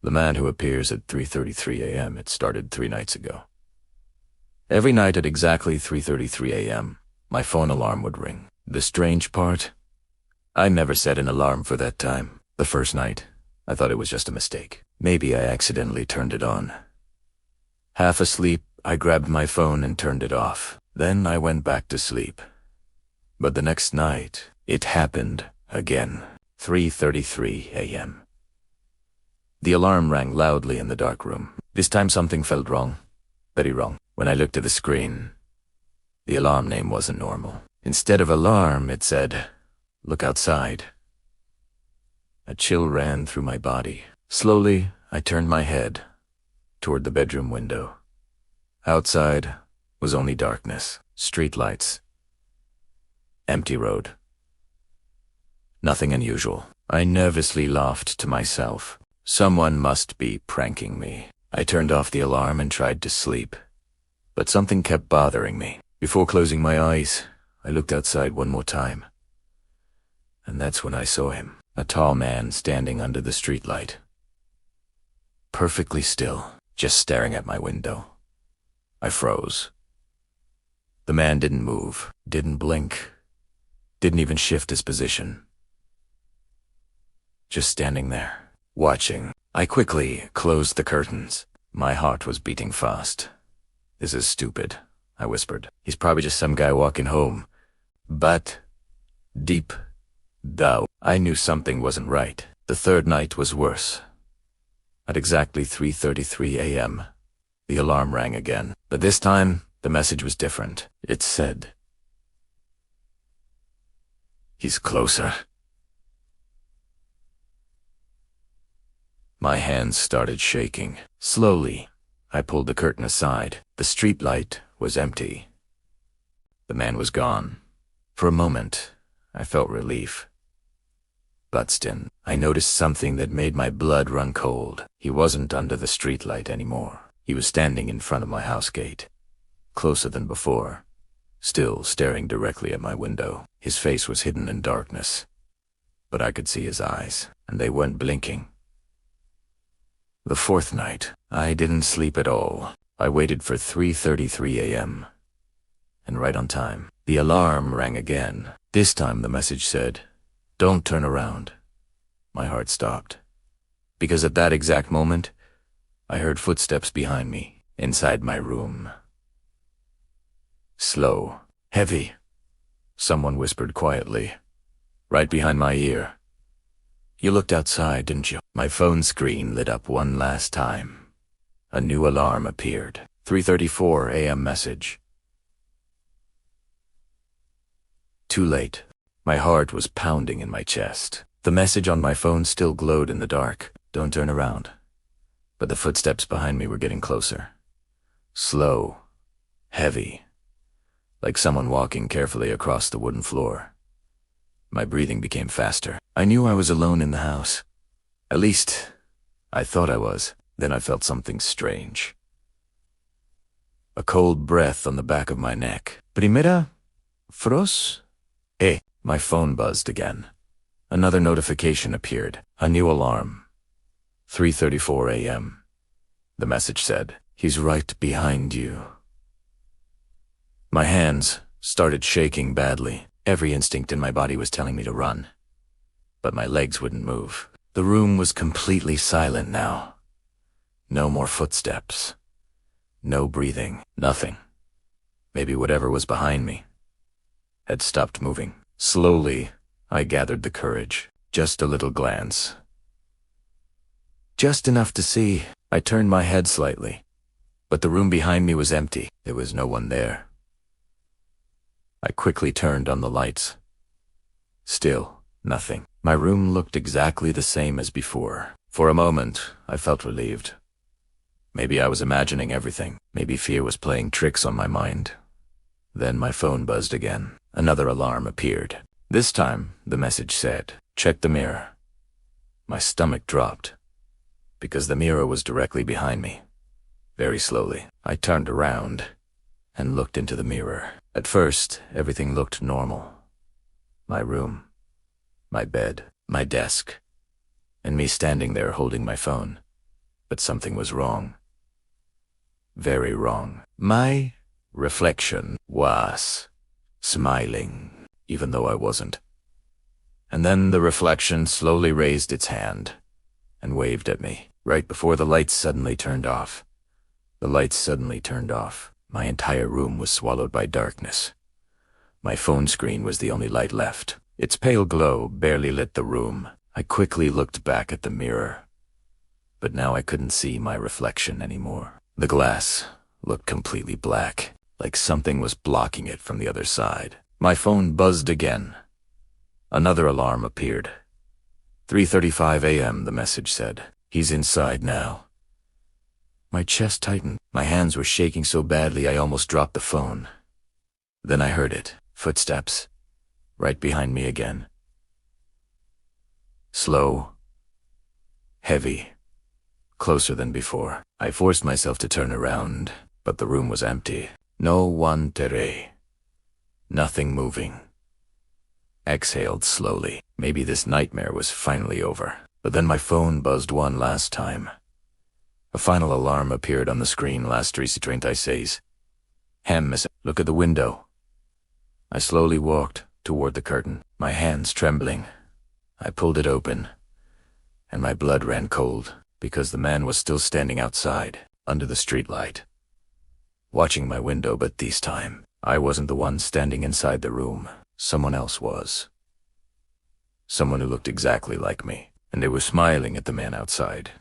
The man who appears at 3:33 a.m. It started 3 nights ago. Every night at exactly 3:33 a.m., my phone alarm would ring. The strange part? I never set an alarm for that time. The first night, I thought it was just a mistake. Maybe I accidentally turned it on. Half asleep, I grabbed my phone and turned it off. Then I went back to sleep. But the next night, it happened again. 3:33 a.m. The alarm rang loudly in the dark room. This time something felt wrong. Very wrong. When I looked at the screen, the alarm name wasn't normal. Instead of alarm, it said, "Look outside." A chill ran through my body. Slowly, I turned my head toward the bedroom window. Outside was only darkness, streetlights, empty road. Nothing unusual. I nervously laughed to myself. Someone must be pranking me. I turned off the alarm and tried to sleep, but something kept bothering me. Before closing my eyes, I looked outside one more time. And that's when I saw him, a tall man standing under the streetlight. Perfectly still, just staring at my window. I froze. The man didn't move, didn't blink, didn't even shift his position. Just standing there, watching. I quickly closed the curtains. My heart was beating fast. "This is stupid," I whispered. "He's probably just some guy walking home." But deep down, I knew something wasn't right. The third night was worse. At exactly 3:33 a.m., the alarm rang again. But this time, the message was different. It said, "He's closer." My hands started shaking. Slowly, I pulled the curtain aside. The streetlight was empty. The man was gone. For a moment, I felt relief. But still, I noticed something that made my blood run cold. He wasn't under the streetlight anymore. He was standing in front of my house gate, closer than before, still staring directly at my window. His face was hidden in darkness, but I could see his eyes, and they weren't blinking. The fourth night, I didn't sleep at all. I waited for 3:33 a.m. And right on time, the alarm rang again. This time the message said, "Don't turn around." My heart stopped, because at that exact moment, I heard footsteps behind me, inside my room. Slow, heavy. Someone whispered quietly, right behind my ear. "You looked outside, didn't you?" My phone screen lit up one last time. A new alarm appeared. 3:34 a.m. message. Too late. My heart was pounding in my chest. The message on my phone still glowed in the dark. "Don't turn around." But the footsteps behind me were getting closer. Slow, heavy, like someone walking carefully across the wooden floor. My breathing became faster. I knew I was alone in the house. At least, I thought I was. Then I felt something strange. A cold breath on the back of my neck. Primera fros? My phone buzzed again. Another notification appeared. A new alarm. 3:34 a.m. The message said, "He's right behind you." My hands started shaking badly. Every instinct in my body was telling me to run. But my legs wouldn't move. The room was completely silent now. No more footsteps. No breathing. Nothing. Maybe whatever was behind me had stopped moving. Slowly, I gathered the courage. Just a little glance. Just enough to see. I turned my head slightly. But the room behind me was empty. There was no one there. I quickly turned on the lights. Still, nothing. My room looked exactly the same as before. For a moment, I felt relieved. Maybe I was imagining everything. Maybe fear was playing tricks on my mind. Then my phone buzzed again. Another alarm appeared. This time, the message said, "Check the mirror." My stomach dropped, because the mirror was directly behind me. Very slowly, I turned around and looked into the mirror. At first, everything looked normal. My room, my bed, my desk, and me standing there holding my phone. But something was wrong. Very wrong. My reflection was smiling, even though I wasn't. And then the reflection slowly raised its hand and waved at me, right before the lights suddenly turned off. The lights suddenly turned off. My entire room was swallowed by darkness. My phone screen was the only light left. Its pale glow barely lit the room. I quickly looked back at the mirror, but now I couldn't see my reflection anymore. The glass looked completely black, like something was blocking it from the other side. My phone buzzed again. Another alarm appeared. 3:35 a.m., the message said. He's inside now. My chest tightened. My hands were shaking so badly I almost dropped the phone. Then I heard it. Footsteps. Right behind me again. Slow. Heavy. Closer than before. I forced myself to turn around, but the room was empty. No one tere. Nothing moving. Exhaled slowly. Maybe this nightmare was finally over. But then my phone buzzed one last time. A final alarm appeared on the screen. Last 3:36. Miss, look at the window. I slowly walked toward the curtain, my hands trembling. I pulled it open, and my blood ran cold, because the man was still standing outside, under the streetlight, watching my window. But this time, I wasn't the one standing inside the room. Someone else was. Someone who looked exactly like me, and they were smiling at the man outside.